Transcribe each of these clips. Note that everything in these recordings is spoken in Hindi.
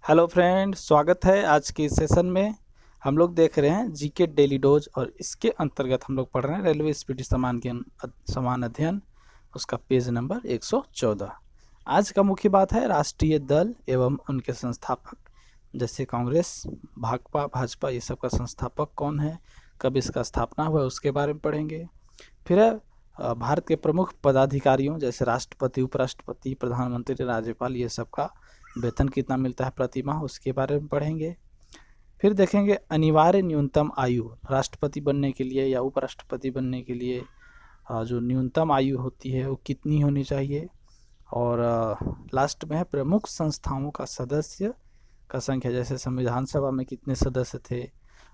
हेलो फ्रेंड, स्वागत है आज के इस सेशन में। हम लोग देख रहे हैं जीके डेली डोज और इसके अंतर्गत हम लोग पढ़ रहे हैं रेलवे स्पीड समान अध्ययन, उसका पेज नंबर 114। आज का मुख्य बात है राष्ट्रीय दल एवं उनके संस्थापक, जैसे कांग्रेस, भाजपा ये सब का संस्थापक कौन है, कब इसका स्थापना हुआ उसके बारे में पढ़ेंगे। फिर भारत के प्रमुख पदाधिकारियों जैसे राष्ट्रपति, उपराष्ट्रपति, प्रधानमंत्री, राज्यपाल ये सब का वेतन कितना मिलता है प्रति माह, उसके बारे में पढ़ेंगे। फिर देखेंगे अनिवार्य न्यूनतम आयु राष्ट्रपति बनने के लिए या उपराष्ट्रपति बनने के लिए जो न्यूनतम आयु होती है वो कितनी होनी चाहिए। और लास्ट में है प्रमुख संस्थाओं का सदस्य का संख्या, जैसे संविधान सभा में कितने सदस्य थे,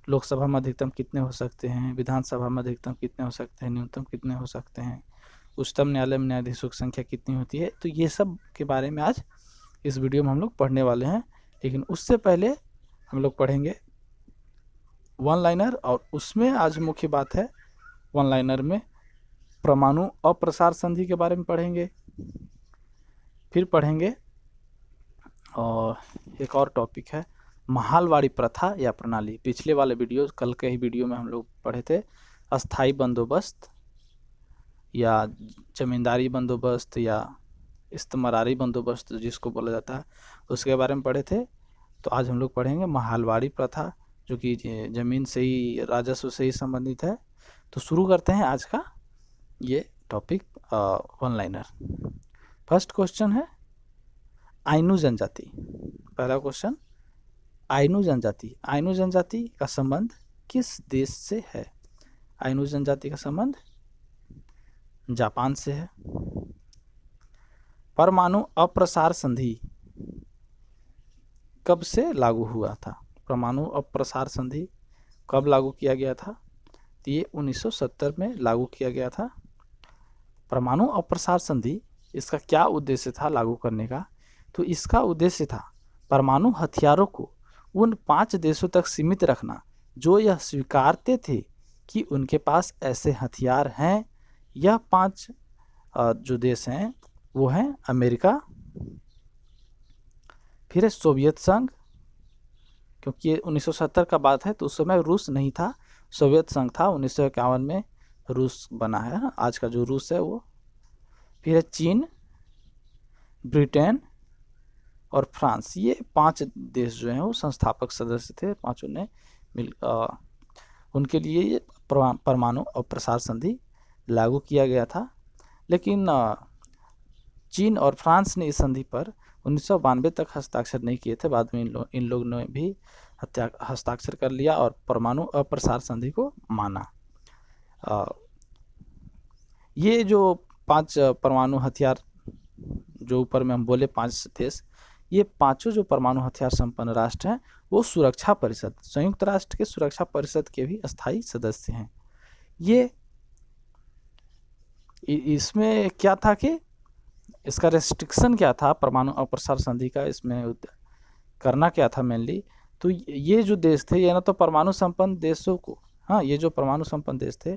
लोकसभा में अधिकतम कितने हो सकते हैं, विधानसभा में अधिकतम कितने हो सकते हैं, न्यूनतम कितने हो सकते हैं, उच्चतम न्यायालय में न्यायाधीशों की संख्या कितनी होती है। तो ये सब के बारे में आज इस वीडियो में हम लोग पढ़ने वाले हैं। लेकिन उससे पहले हम लोग पढ़ेंगे वन लाइनर, और उसमें आज मुख्य बात है वन लाइनर में परमाणु अप्रसार संधि के बारे में पढ़ेंगे। फिर पढ़ेंगे और एक और टॉपिक है महालवाड़ी प्रथा या प्रणाली। पिछले वाले वीडियो, कल के ही वीडियो में हम लोग पढ़े थे अस्थाई बंदोबस्त या जमींदारी बंदोबस्त या इस्तेमारी बंदोबस्त जिसको बोला जाता है, उसके बारे में पढ़े थे। तो आज हम लोग पढ़ेंगे महालवाड़ी प्रथा, जो कि ज़मीन से ही, राजस्व से ही संबंधित है। तो शुरू करते हैं आज का ये topic one liner. First question है आइनू जनजाति। पहला क्वेश्चन, आइनू जनजाति। आइनू जनजाति का संबंध किस देश से है? आइनू जनजाति का संबंध जापान से है। परमाणु अप्रसार संधि कब से लागू हुआ था? परमाणु अप्रसार संधि कब लागू किया गया था? तो ये 1970 में लागू किया गया था। परमाणु अप्रसार संधि, इसका क्या उद्देश्य था लागू करने का? तो इसका उद्देश्य था परमाणु हथियारों को उन 5 देशों तक सीमित रखना जो यह स्वीकारते थे कि उनके पास ऐसे हथियार हैं। यह 5 जो देश हैं वो हैं अमेरिका, फिर है सोवियत संघ, क्योंकि ये 1970 का बात है तो उस समय रूस नहीं था, सोवियत संघ था। 1951 में रूस बना है, आज का जो रूस है वो। फिर है चीन, ब्रिटेन और फ्रांस। ये 5 देश जो हैं वो संस्थापक सदस्य थे। पांचों ने मिल उनके लिए ये परमाणु अप्रसार संधि लागू किया गया था। लेकिन चीन और फ्रांस ने इस संधि पर 1992 तक हस्ताक्षर नहीं किए थे। बाद में इन लोग ने भी हस्ताक्षर कर लिया और परमाणु अप्रसार संधि को माना। ये जो 5 परमाणु हथियार जो ऊपर में हम बोले 5 देश, ये पांचों जो परमाणु हथियार संपन्न राष्ट्र हैं वो सुरक्षा परिषद, संयुक्त राष्ट्र के सुरक्षा परिषद के भी अस्थायी सदस्य हैं। ये इसमें क्या था कि इसका रेस्ट्रिक्शन क्या था परमाणु अप्रसार संधि का, इसमें करना क्या था मेनली? तो ये जो देश थे ये ना तो परमाणु संपन्न देशों को, हाँ, ये जो परमाणु संपन्न देश थे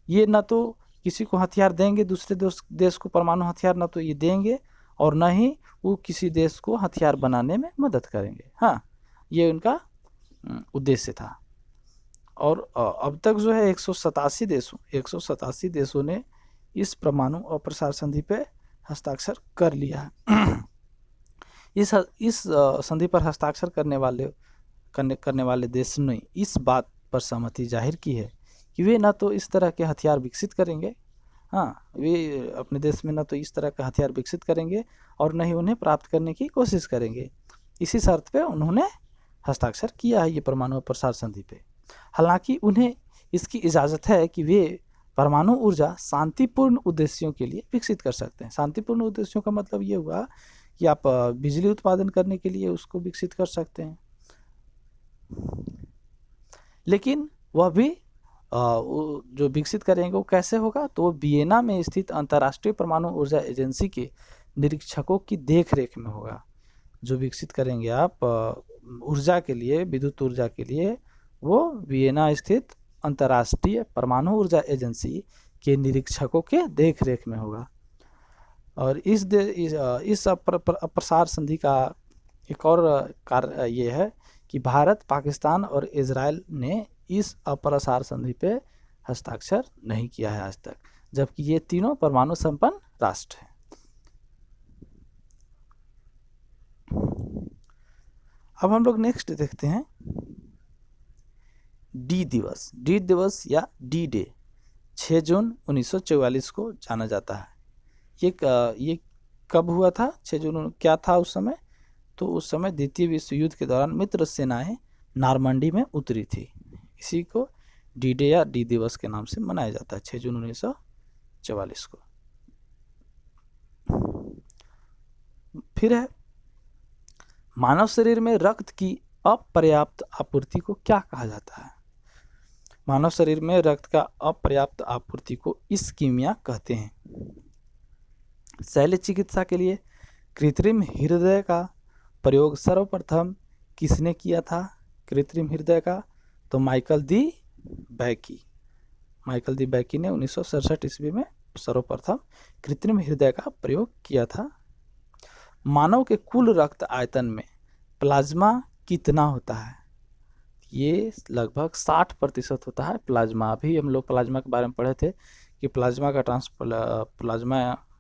ये ना तो किसी को हथियार देंगे, दूसरे देश को परमाणु हथियार ना तो ये देंगे और ना ही वो किसी देश को हथियार बनाने में मदद करेंगे। हाँ, ये उनका उद्देश्य था। और अब तक जो है 187 देशों ने इस परमाणु अप्रसार संधि पे हस्ताक्षर कर लिया है। इस संधि पर हस्ताक्षर करने वाले देश ने इस बात पर सहमति जाहिर की है कि वे ना तो इस तरह के हथियार विकसित करेंगे, हाँ, वे अपने देश में ना तो इस तरह के हथियार विकसित करेंगे और न ही उन्हें प्राप्त करने की कोशिश करेंगे। इसी शर्त पे उन्होंने हस्ताक्षर किया है ये परमाणु अप्रसार संधि पे। हालांकि उन्हें इसकी इजाज़त है कि वे परमाणु ऊर्जा शांतिपूर्ण उद्देश्यों के लिए विकसित कर सकते हैं। शांतिपूर्ण उद्देश्यों का मतलब ये हुआ कि आप बिजली उत्पादन करने के लिए उसको विकसित कर सकते हैं। लेकिन वह भी जो विकसित करेंगे वो कैसे होगा? तो वो वियना में स्थित अंतर्राष्ट्रीय परमाणु ऊर्जा एजेंसी के निरीक्षकों की देखरेख में होगा। जो विकसित करेंगे आप ऊर्जा के लिए, विद्युत ऊर्जा के लिए, वो वियना स्थित अंतर्राष्ट्रीय परमाणु ऊर्जा एजेंसी के निरीक्षकों के देखरेख में होगा। और इस अप्रसार संधि का एक और कार्य ये है कि भारत, पाकिस्तान और इजराइल ने इस अप्रसार संधि पे हस्ताक्षर नहीं किया है आज तक, जबकि ये तीनों परमाणु संपन्न राष्ट्र हैं। अब हम लोग नेक्स्ट देखते हैं डी दिवस। डी दिवस या डी डे 6 जून 1944 को जाना जाता है। ये कब हुआ था? 6 जून क्या था उस समय? तो उस समय द्वितीय विश्व युद्ध के दौरान मित्र सेनाएं नॉर्मंडी में उतरी थी। इसी को डी डे या डी दिवस के नाम से मनाया जाता है 6 जून 1944 को। फिर है मानव शरीर में रक्त की अपर्याप्त आपूर्ति को क्या कहा जाता है? मानव शरीर में रक्त का अपर्याप्त आपूर्ति को इस्कीमिया कहते हैं। शल्य चिकित्सा के लिए कृत्रिम हृदय का प्रयोग सर्वप्रथम किसने किया था? कृत्रिम हृदय का तो माइकल दी बैकी ने 1967 ईस्वी में सर्वप्रथम कृत्रिम हृदय का प्रयोग किया था। मानव के कुल रक्त आयतन में प्लाज्मा कितना होता है? ये लगभग 60% होता है प्लाज्मा। अभी हम लोग प्लाज्मा के बारे में पढ़े थे कि प्लाज्मा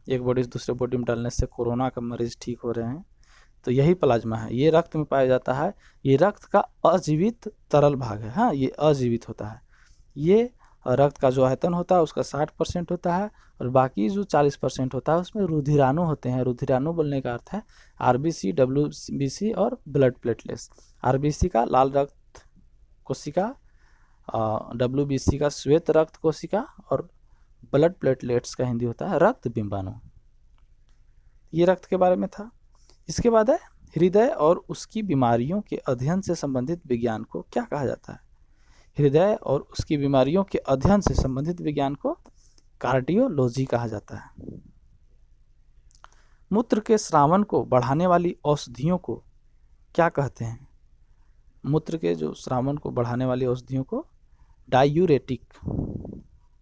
एक बॉडी से दूसरे बॉडी में डालने से कोरोना का मरीज ठीक हो रहे हैं, तो यही प्लाज्मा है। ये रक्त में पाया जाता है। ये रक्त का अजीवित तरल भाग है। हाँ, ये अजीवित होता है। ये रक्त का जो आयतन होता है उसका 60% होता है, और बाकी जो 40% होता है उसमें रुधिराणु होते हैं। रुधिराणु बोलने का अर्थ है आरबीसी, डब्ल्यूबीसी और ब्लड प्लेटलेट्स। आरबीसी का लाल रक्त कोशिका, डब्ल्यूबीसी का श्वेत रक्त कोशिका, और ब्लड प्लेटलेट्स का हिंदी होता है रक्त बिंबाणु। ये रक्त के बारे में था। इसके बाद है हृदय और उसकी बीमारियों के अध्ययन से संबंधित विज्ञान को क्या कहा जाता है? हृदय और उसकी बीमारियों के अध्ययन से संबंधित विज्ञान को कार्डियोलॉजी कहा जाता है। मूत्र के स्रावन को बढ़ाने वाली औषधियों को क्या कहते हैं? मूत्र के जो स्रावन को बढ़ाने वाली औषधियों को डायूरेटिक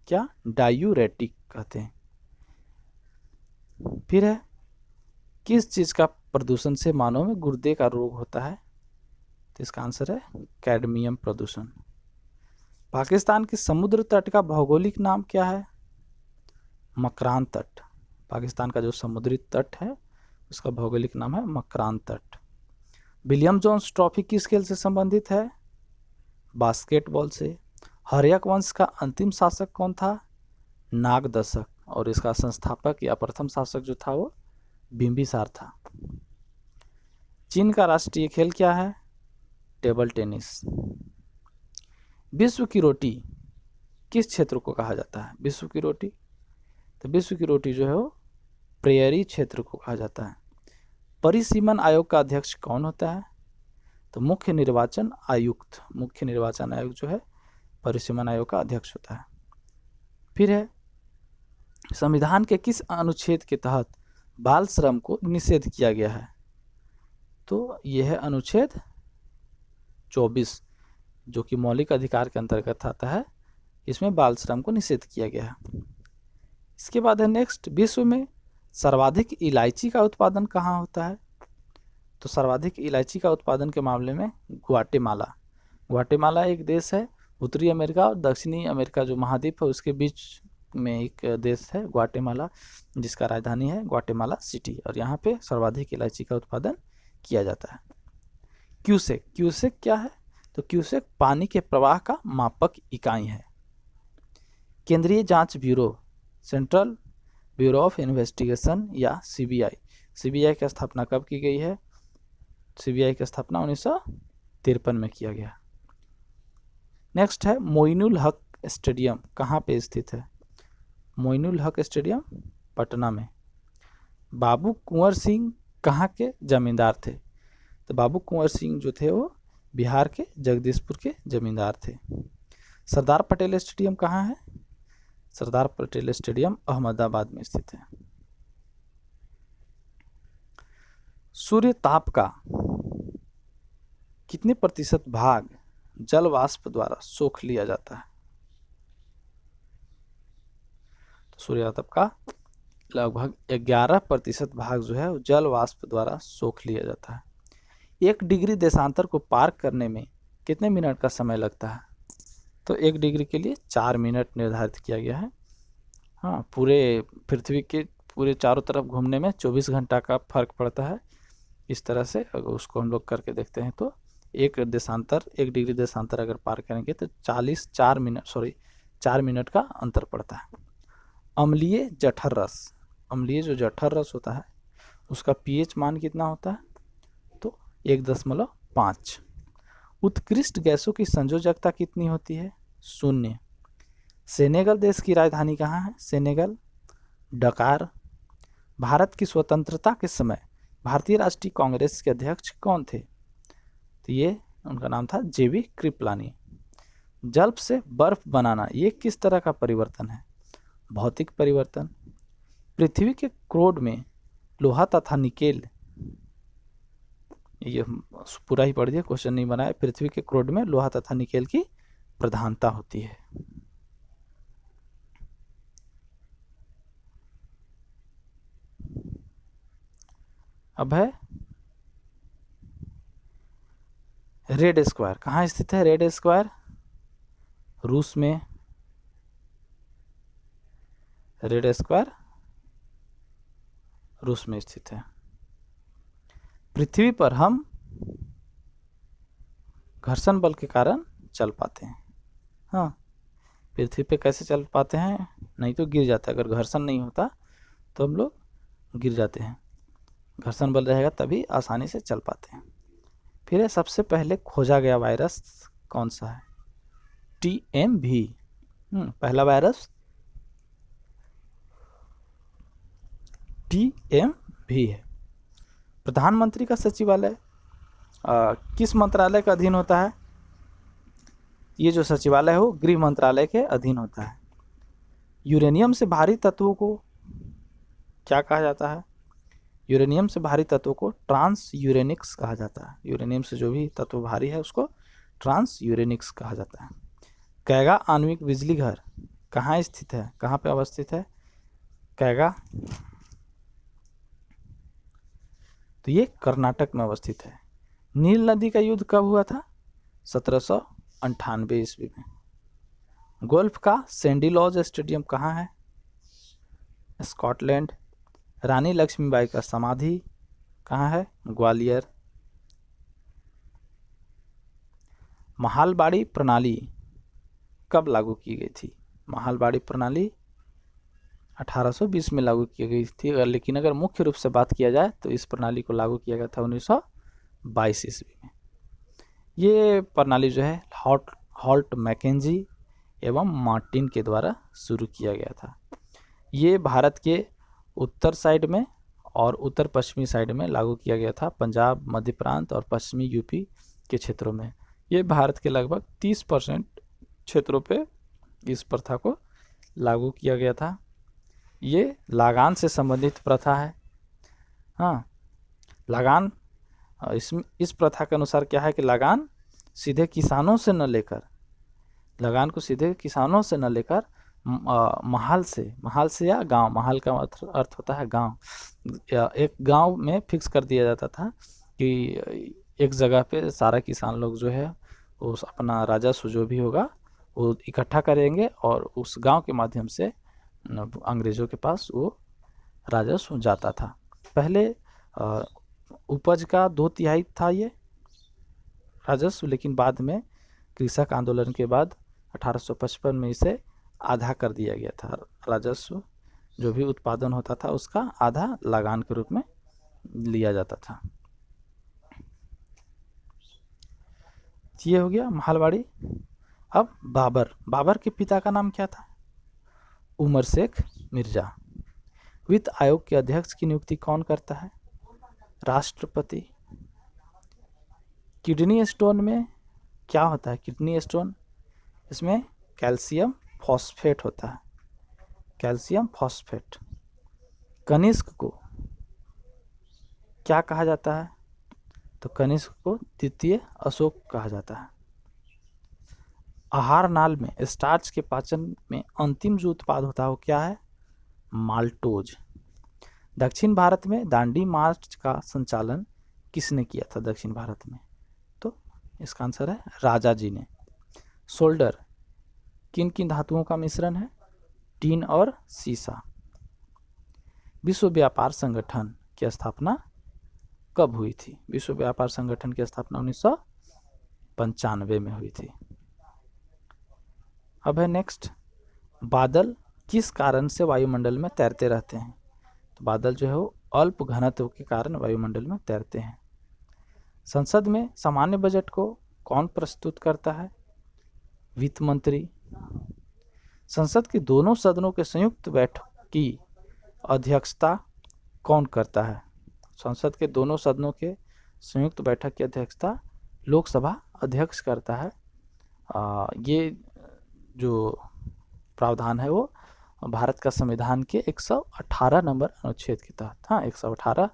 कहते हैं। फिर है किस चीज का प्रदूषण से मानव में गुर्दे का रोग होता है? तो इसका आंसर है कैडमियम प्रदूषण। पाकिस्तान के समुद्र तट का भौगोलिक नाम क्या है? मकरान तट। पाकिस्तान का जो समुद्री तट है उसका भौगोलिक नाम है मकरान तट। विलियम जोन्स ट्रॉफी किस खेल से संबंधित है? बास्केटबॉल से। हर्यक वंश का अंतिम शासक कौन था? नागदशक। और इसका संस्थापक या प्रथम शासक जो था वो बिंबिसार था। चीन का राष्ट्रीय खेल क्या है? Table tennis. विश्व की रोटी किस क्षेत्र को कहा जाता है? विश्व की रोटी, तो विश्व की रोटी जो है वो प्रेयरी क्षेत्र को कहा जाता है। परिसीमन आयोग का अध्यक्ष कौन होता है? तो मुख्य निर्वाचन आयुक्त जो है परिसीमन आयोग का अध्यक्ष होता है। फिर है संविधान के किस अनुच्छेद के तहत बाल श्रम को निषेध किया गया है? तो यह है अनुच्छेद 24, जो कि मौलिक अधिकार के अंतर्गत आता है। इसमें बाल श्रम को निषेध किया गया है। इसके बाद है नेक्स्ट, विश्व में सर्वाधिक इलायची का उत्पादन कहाँ होता है? तो सर्वाधिक इलायची का उत्पादन के मामले में ग्वाटेमाला एक देश है। उत्तरी अमेरिका और दक्षिणी अमेरिका जो महाद्वीप है उसके बीच में एक देश है ग्वाटेमाला, जिसका राजधानी है ग्वाटेमाला सिटी, और यहाँ पे सर्वाधिक इलायची का उत्पादन किया जाता है। क्यूसेक क्या है? तो क्यूसेक पानी के प्रवाह का मापक इकाई है। केंद्रीय जांच bureau, central bureau of investigation या सीबीआई की स्थापना कब की गई है? सीबीआई की स्थापना 1953 में किया गया। नेक्स्ट है मोइनुल हक स्टेडियम कहाँ पे स्थित है? मोइनुल हक स्टेडियम पटना में। बाबू कुंवर सिंह कहाँ के जमींदार थे? तो बाबू कुंवर सिंह जो थे वो बिहार के जगदीशपुर के जमींदार थे। सरदार पटेल स्टेडियम कहाँ है? सरदार पटेल स्टेडियम अहमदाबाद में स्थित है। सूर्य ताप का कितने प्रतिशत भाग जल वाष्प द्वारा सोख लिया जाता है? तो सूर्य ताप का लगभग 11% भाग जो है जल वाष्प द्वारा सोख लिया जाता है। 1 डिग्री देशांतर को पार करने में कितने मिनट का समय लगता है? तो 1 डिग्री के लिए 4 मिनट निर्धारित किया गया है। हाँ, पूरे पृथ्वी के पूरे चारों तरफ घूमने में 24 घंटा का फर्क पड़ता है। इस तरह से अगर उसको हम लोग करके देखते हैं तो 1 डिग्री देशांतर अगर पार करेंगे तो 4 मिनट का अंतर पड़ता है। अम्लीय जठर रस, अम्लीय जो जठर रस होता है उसका पीएच मान कितना होता है? तो 1.5। उत्कृष्ट गैसों की संयोजकता कितनी होती है? 0। सेनेगल देश की राजधानी कहाँ है? सेनेगल। डकार। भारत की स्वतंत्रता के समय भारतीय राष्ट्रीय कांग्रेस के अध्यक्ष कौन थे? तो ये उनका नाम था जेबी कृपलानी। जल्प से बर्फ बनाना ये किस तरह का परिवर्तन है? भौतिक परिवर्तन। पृथ्वी के क्रोड में लोहा तथा निकेल, ये पूरा ही पढ़ दिया, क्वेश्चन नहीं बनाया। पृथ्वी के क्रोड में लोहा तथा निकेल की प्रधानता होती है। अब है रेड स्क्वायर, कहाँ स्थित है रेड स्क्वायर? रूस में। रेड स्क्वायर रूस में स्थित है। पृथ्वी पर हम घर्षण बल के कारण चल पाते हैं। हाँ, पृथ्वी पे कैसे चल पाते हैं? नहीं तो गिर जाता है। अगर घर्षण नहीं होता तो हम लोग गिर जाते हैं, घर्षण बल रहेगा तभी आसानी से चल पाते हैं। फिर है सबसे पहले खोजा गया वायरस कौन सा है? TMV। पहला वायरस TMV है। प्रधानमंत्री का सचिवालय किस मंत्रालय का अधीन होता है? ये जो सचिवालय है वो गृह मंत्रालय के अधीन होता है। यूरेनियम से भारी तत्वों को क्या कहा जाता है? यूरेनियम से भारी तत्वों को ट्रांस यूरेनिक्स कहा जाता है। यूरेनियम से जो भी तत्व भारी है उसको ट्रांस यूरेनिक्स कहा जाता है। कैगा आणविक बिजली घर कहाँ स्थित है? कहाँ पे अवस्थित है कैगा? तो ये कर्नाटक में अवस्थित है। नील नदी का युद्ध कब हुआ था? 1798 ईस्वी में। गोल्फ का सैंडी लॉज स्टेडियम कहाँ है? स्कॉटलैंड। रानी लक्ष्मीबाई का समाधि कहाँ है? ग्वालियर। महालबाड़ी प्रणाली कब लागू की गई थी? महालबाड़ी प्रणाली 1820 में लागू की गई थी, लेकिन अगर मुख्य रूप से बात किया जाए तो इस प्रणाली को लागू किया गया था 1922 ईस्वी में। ये प्रणाली जो है हॉल्ट मैकेंजी एवं मार्टिन के द्वारा शुरू किया गया था। ये भारत के उत्तर साइड में और उत्तर पश्चिमी साइड में लागू किया गया था, पंजाब, मध्य प्रांत और पश्चिमी यूपी के क्षेत्रों में। ये भारत के लगभग 30% क्षेत्रों पे इस प्रथा को लागू किया गया था। ये लगान से संबंधित प्रथा है। हाँ, लगान इस प्रथा के अनुसार क्या है कि लगान सीधे किसानों से न लेकर, लगान को सीधे किसानों से न लेकर महल से या गांव, महल का अर्थ होता है गांव, एक गांव में फिक्स कर दिया जाता था कि एक जगह पे सारा किसान लोग जो है उस अपना राजस्व जो भी होगा वो इकट्ठा करेंगे और उस गांव के माध्यम से अंग्रेज़ों के पास वो राजस्व जाता था। पहले उपज का 2/3 था ये राजस्व, लेकिन बाद में कृषक आंदोलन के बाद 1855 में इसे आधा कर दिया गया था। राजस्व जो भी उत्पादन होता था उसका आधा लगान के रूप में लिया जाता था। ये हो गया महालबाड़ी। अब बाबर के पिता का नाम क्या था? उमर शेख मिर्जा। वित्त आयोग के अध्यक्ष की नियुक्ति कौन करता है? राष्ट्रपति। किडनी स्टोन में क्या होता है? किडनी स्टोन, इसमें कैल्शियम फॉस्फेट होता है, कैल्शियम फॉस्फेट। कनिष्क को क्या कहा जाता है? तो कनिष्क को द्वितीय अशोक कहा जाता है। आहार नाल में स्टार्च के पाचन में अंतिम जो उत्पाद होता है वो क्या है? माल्टोज। दक्षिण भारत में दांडी मार्च का संचालन किसने किया था दक्षिण भारत में? तो इसका आंसर है राजा जी ने। सोल्डर किन किन धातुओं का मिश्रण है? टीन और सीसा। विश्व व्यापार संगठन की स्थापना कब हुई थी? विश्व व्यापार संगठन की स्थापना 1995 में हुई थी। अब है नेक्स्ट, बादल किस कारण से वायुमंडल में तैरते रहते हैं? तो बादल जो है वो अल्प घनत्व के कारण वायुमंडल में तैरते हैं। संसद में सामान्य बजट को कौन प्रस्तुत करता है? वित्त मंत्री। संसद के दोनों सदनों के संयुक्त बैठक की अध्यक्षता कौन करता है? संसद के दोनों सदनों के संयुक्त बैठक की अध्यक्षता लोकसभा अध्यक्ष करता है। ये जो प्रावधान है वो भारत का संविधान के 118 नंबर अनुच्छेद के तहत, 118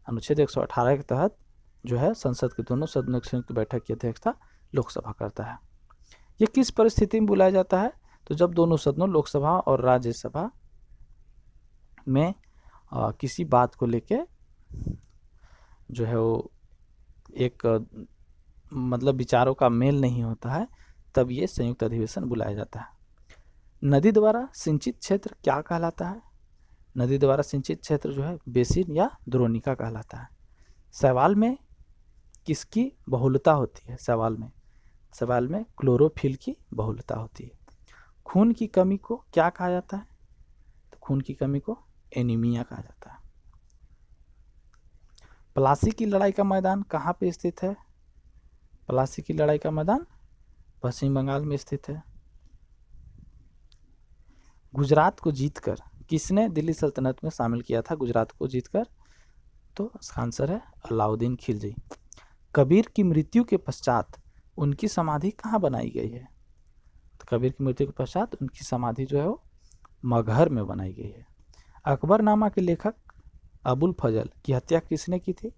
अनुच्छेद 118 के तहत जो है संसद के दोनों सदनों की संयुक्त बैठक की अध्यक्षता लोकसभा करता है। ये किस परिस्थिति में बुलाया जाता है? तो जब दोनों सदनों लोकसभा और राज्यसभा में किसी बात को लेके जो है वो एक मतलब विचारों का मेल नहीं होता है, तब ये संयुक्त अधिवेशन बुलाया जाता है। नदी द्वारा सिंचित क्षेत्र क्या कहलाता है? नदी द्वारा सिंचित क्षेत्र जो है बेसिन या द्रोणिका कहलाता है। शैवाल में किसकी बहुलता होती है? शैवाल में क्लोरोफिल की बहुलता होती है। खून की कमी को क्या कहा जाता है? तो खून की कमी को एनीमिया कहा जाता है। प्लासी की लड़ाई का मैदान कहाँ पे स्थित है? प्लासी की लड़ाई का मैदान पश्चिम बंगाल में स्थित है। गुजरात को जीतकर किसने दिल्ली सल्तनत में शामिल किया था? गुजरात को जीतकर, तो इसका आंसर है अलाउद्दीन खिलजी। कबीर की मृत्यु के पश्चात उनकी समाधि कहाँ बनाई गई है? तो कबीर की मृत्यु के पश्चात उनकी समाधि जो है वो मगहर में बनाई गई है। अकबरनामा के लेखक अबुल फजल की हत्या किसने की थी?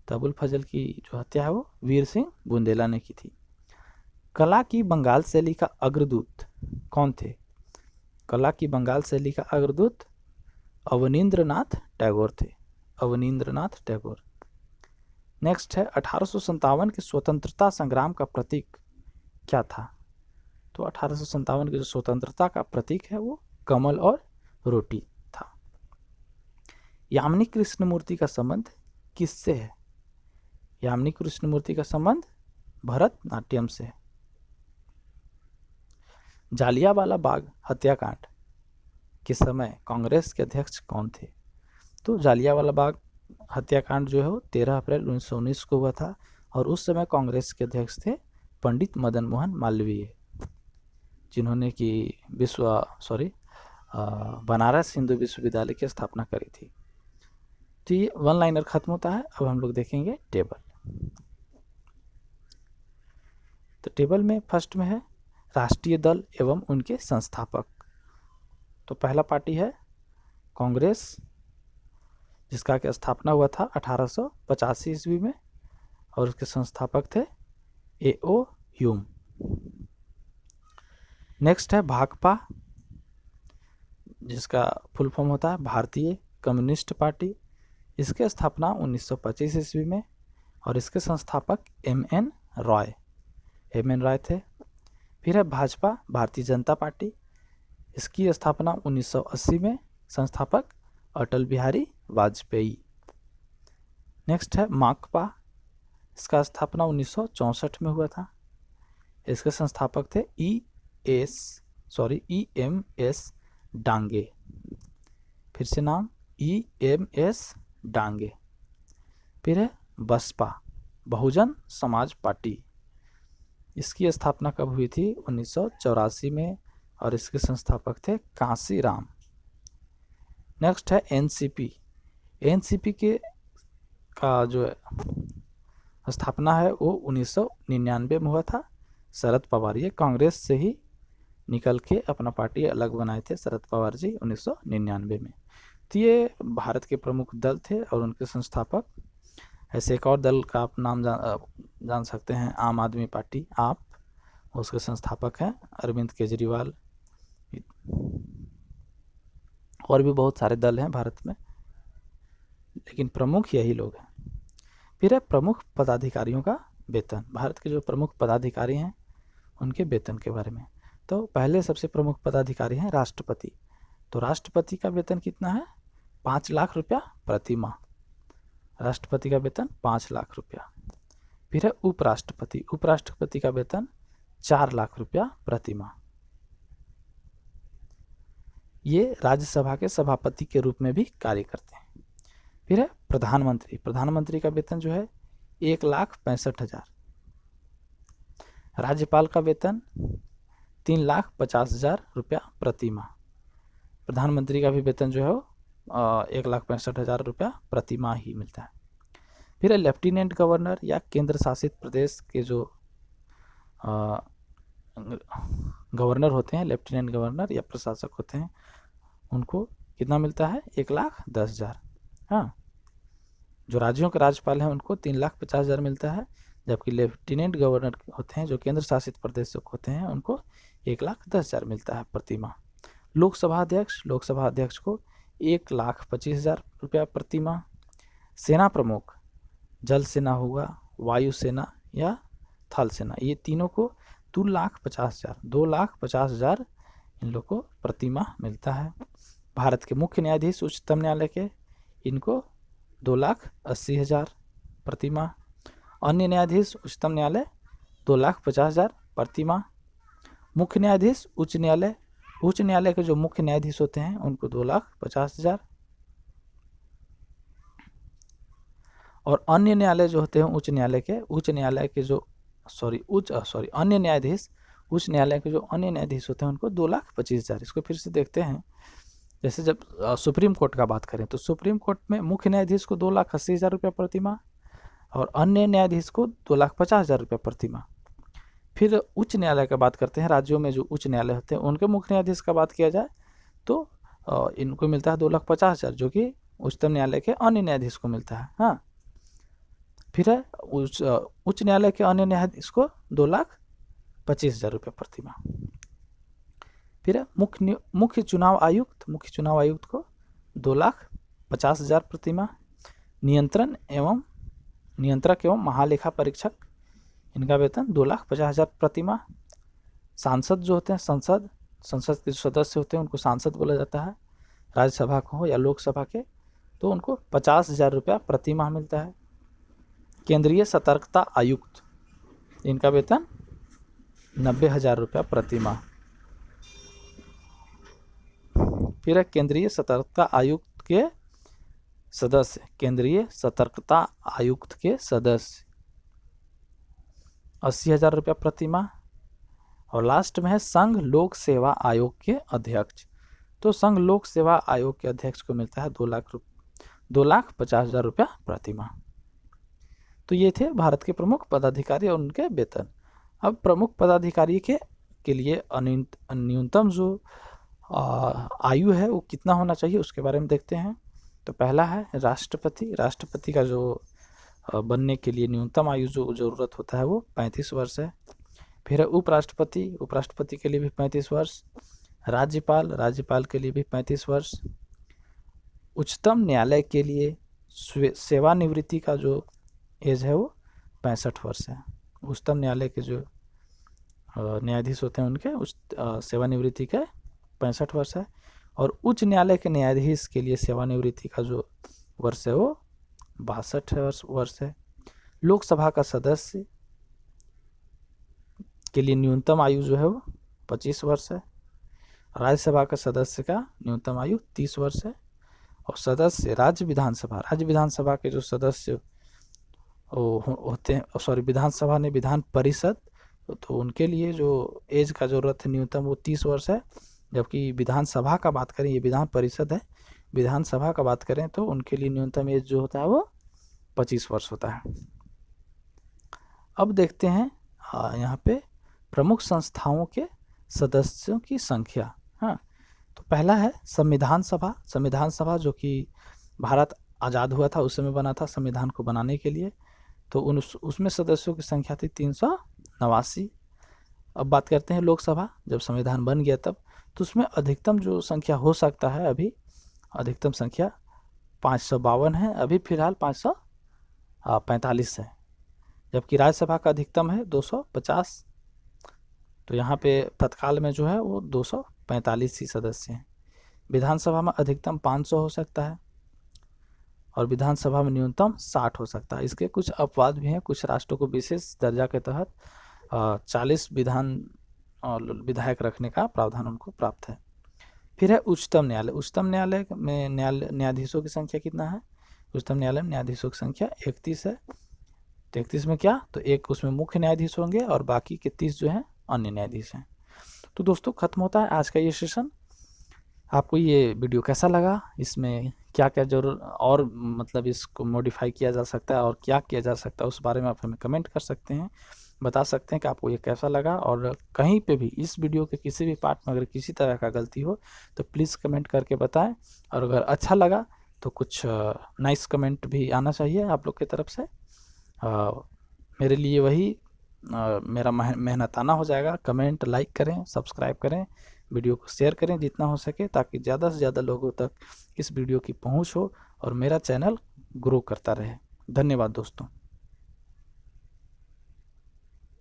तो अबुल फजल की जो हत्या है वो वीर सिंह बुंदेला ने की थी। कला की बंगाल शैली का अग्रदूत कौन थे? कला की बंगाल शैली का अग्रदूत अवनींद्रनाथ टैगोर थे। अवनींद्रनाथ टैगोर। नेक्स्ट है 1857 के स्वतंत्रता संग्राम का प्रतीक क्या था? तो 1857 के जो स्वतंत्रता का प्रतीक है वो कमल और रोटी था। यामिनी कृष्णमूर्ति का संबंध किससे है? यामिनी कृष्णमूर्ति का संबंध भरतनाट्यम से है। जालियांवाला बाग हत्याकांड के समय कांग्रेस के अध्यक्ष कौन थे? तो जालियांवाला बाग हत्याकांड जो है वो 13 अप्रैल 1919 को हुआ था और उस समय कांग्रेस के अध्यक्ष थे पंडित मदन मोहन मालवीय, जिन्होंने कि बनारस हिंदू विश्वविद्यालय की स्थापना करी थी। तो ये वन लाइनर खत्म होता है। अब हम लोग देखेंगे टेबल। तो टेबल में फर्स्ट में है राष्ट्रीय दल एवं उनके संस्थापक। तो पहला पार्टी है कांग्रेस, जिसका की स्थापना हुआ था 1885 ईस्वी में और उसके संस्थापक थे A.O. ह्यूम। नेक्स्ट है भाकपा, जिसका फुल फॉर्म होता है भारतीय कम्युनिस्ट पार्टी। इसकी स्थापना 1925 ईस्वी में और इसके संस्थापक M.N. रॉय थे। फिर है भाजपा, भारतीय जनता पार्टी। इसकी स्थापना 1980 में, संस्थापक अटल बिहारी वाजपेयी। नेक्स्ट है माकपा, इसका स्थापना 1964 में हुआ था। इसके संस्थापक थे EMS डांगे। फिर से नाम EMS डांगे। फिर है बसपा, बहुजन समाज पार्टी। इसकी स्थापना कब हुई थी? 1984 में और इसके संस्थापक थे कांसीराम। नेक्स्ट है एनसीपी के का जो स्थापना है वो 1999 में हुआ था। शरद पवार, ये कांग्रेस से ही निकल के अपना पार्टी अलग बनाए थे शरद पवार जी 1999 में। तो ये भारत के प्रमुख दल थे और उनके संस्थापक। ऐसे एक और दल का आप नाम जान सकते हैं, आम आदमी पार्टी, आप, उसके संस्थापक हैं अरविंद केजरीवाल। और भी बहुत सारे दल हैं भारत में, लेकिन प्रमुख यही लोग हैं। फिर है प्रमुख पदाधिकारियों का वेतन। भारत के जो प्रमुख पदाधिकारी हैं उनके वेतन के बारे में। तो पहले सबसे प्रमुख पदाधिकारी हैं राष्ट्रपति। तो राष्ट्रपति का वेतन कितना है? 5 लाख रुपया प्रति माह। राष्ट्रपति का वेतन 5 लाख रुपया। फिर है उपराष्ट्रपति। उपराष्ट्रपति का वेतन 4 लाख रुपया प्रति माह। ये राज्यसभा के सभापति के रूप में भी कार्य करते हैं। फिर है प्रधानमंत्री। प्रधानमंत्री का वेतन जो है 1,65,000। राज्यपाल का वेतन 3,50,000 रुपया प्रति माह। प्रधानमंत्री का भी वेतन जो है 1,65,000 रुपया प्रति माह ही मिलता है। फिर है लेफ्टिनेंट गवर्नर या केंद्र शासित प्रदेश के जो गवर्नर होते हैं, लेफ्टिनेंट गवर्नर या प्रशासक होते हैं, उनको कितना मिलता है? 1,10,000। हाँ, जो राज्यों के राज्यपाल हैं उनको 3,50,000 मिलता है, जबकि लेफ्टिनेंट गवर्नर होते हैं जो केंद्र शासित प्रदेश होते हैं उनको 1,10,000 मिलता है प्रति माह। लोकसभा अध्यक्ष को 1,25,000 रुपया प्रति माह। सेना प्रमुख, जल सेना होगा, वायु सेना या थल सेना, ये तीनों को 2,50,000 इन लोग को प्रति माह मिलता है। भारत के मुख्य न्यायाधीश उच्चतम न्यायालय के, इनको 2,80,000 प्रति माह। अन्य न्यायाधीश उच्चतम न्यायालय 2,50,000 प्रति माह। मुख्य न्यायाधीश उच्च न्यायालय के जो मुख्य न्यायाधीश होते हैं उनको 2,50,000। और अन्य न्यायालय जो होते हैं अन्य न्यायाधीश उच्च न्यायालय के जो अन्य न्यायाधीश होते हैं उनको 2,25,000। इसको फिर से देखते हैं। जैसे जब सुप्रीम कोर्ट का बात करें तो सुप्रीम कोर्ट में मुख्य न्यायाधीश को 2,80,000 रुपया प्रति माह और अन्य न्यायाधीश को 2,50,000 रुपया प्रति माह। फिर उच्च न्यायालय का बात करते हैं। राज्यों में जो उच्च न्यायालय होते हैं उनके मुख्य न्यायाधीश का बात किया जाए तो इनको मिलता है 2,50,000, जो कि उच्चतम न्यायालय के अन्य न्यायाधीश को मिलता है। हाँ, फिर है उच्च न्यायालय के अन्य न्यायाधीश को 2,25,000 रुपये प्रति माह। फिर है मुख्य चुनाव आयुक्त को 2,50,000 प्रति माह। नियंत्रक एवं महालेखा परीक्षक, इनका वेतन 2,50,000 प्रति माह। सांसद जो होते हैं, संसद के जो सदस्य होते हैं उनको सांसद बोला जाता है, राज्यसभा को हो या लोकसभा के, तो उनको 50,000 रुपया प्रति माह मिलता है। केंद्रीय सतर्कता आयुक्त, इनका वेतन 90,000 रुपया प्रति माह। फिर है केंद्रीय सतर्कता आयुक्त के सदस्य 80,000 रुपया प्रति माह। और लास्ट में है संघ लोक सेवा आयोग के अध्यक्ष। तो संघ लोक सेवा आयोग के अध्यक्ष को मिलता है 2,50,000 रुपया प्रति माह। तो ये थे भारत के प्रमुख पदाधिकारी और उनके वेतन। अब प्रमुख पदाधिकारी के लिए न्यूनतम जो आयु है वो कितना होना चाहिए उसके बारे में देखते हैं। तो पहला है राष्ट्रपति का जो बनने के लिए न्यूनतम आयु जो ज़रूरत होता है वो 35 वर्ष है। फिर है उपराष्ट्रपति के लिए भी 35 वर्ष। राज्यपाल के लिए भी 35 वर्ष। उच्चतम न्यायालय के लिए सेवानिवृत्ति का जो एज है वो 65 वर्ष है। उच्चतम न्यायालय के जो न्यायाधीश होते हैं उनके सेवानिवृत्ति के 65 वर्ष है। और उच्च न्यायालय के न्यायाधीश के लिए सेवानिवृत्ति का जो वर्ष है वो 62 वर्ष है। लोकसभा का सदस्य के लिए न्यूनतम आयु जो है वो 25 वर्ष है। राज्यसभा का सदस्य का न्यूनतम आयु 30 वर्ष है। और सदस्य राज्य विधानसभा के जो सदस्य होते हैं, विधानसभा ने विधान परिषद, तो उनके लिए जो एज का ज़रूरत है न्यूनतम वो 30 वर्ष है। जबकि विधानसभा का बात करें, ये विधान परिषद है, विधानसभा का बात करें तो उनके लिए न्यूनतम एज जो होता है वो 25 वर्ष होता है। अब देखते हैं यहाँ पे प्रमुख संस्थाओं के सदस्यों की संख्या। हाँ, तो पहला है संविधान सभा जो कि भारत आज़ाद हुआ था उस समय बना था संविधान को बनाने के लिए। तो उसमें सदस्यों की संख्या थी 389। अब बात करते हैं लोकसभा, जब संविधान बन गया तब, तो उसमें अधिकतम जो संख्या हो सकता है, अभी अधिकतम संख्या 552 है। अभी फिलहाल 45 है, जबकि राज्यसभा का अधिकतम है 250। तो यहाँ पे तत्काल में जो है वो 245 ही सदस्य हैं। विधानसभा में अधिकतम 500 हो सकता है और विधानसभा में न्यूनतम 60 हो सकता है। इसके कुछ अपवाद भी हैं, कुछ राष्ट्रों को विशेष दर्जा के तहत 40 विधायक रखने का प्रावधान उनको प्राप्त है। फिर है उच्चतम न्यायालय। उच्चतम न्यायालय में न्यायाधीशों की संख्या कितना है? उच्चतम न्यायालय में न्यायाधीशों की संख्या 31 है। 33 में क्या, तो एक उसमें मुख्य न्यायाधीश होंगे और बाकी के 30 जो हैं अन्य न्यायाधीश हैं। तो दोस्तों खत्म होता है आज का ये सेशन। आपको ये वीडियो कैसा लगा, इसमें क्या क्या जरूर और मतलब इसको मॉडिफाई किया जा सकता है और क्या किया जा सकता है, उस बारे में आप हमें कमेंट कर सकते हैं, बता सकते हैं कि आपको ये कैसा लगा। और कहीं पे भी इस वीडियो के किसी भी पार्ट में अगर किसी तरह का गलती हो तो प्लीज़ कमेंट करके बताएं। और अगर अच्छा लगा तो कुछ नाइस कमेंट भी आना चाहिए आप लोग की तरफ से। मेरे लिए वही मेरा मेहनताना हो जाएगा। कमेंट, लाइक करें, सब्सक्राइब करें, वीडियो को शेयर करें जितना हो सके, ताकि ज़्यादा से ज़्यादा लोगों तक इस वीडियो की पहुंच हो और मेरा चैनल ग्रो करता रहे। धन्यवाद दोस्तों।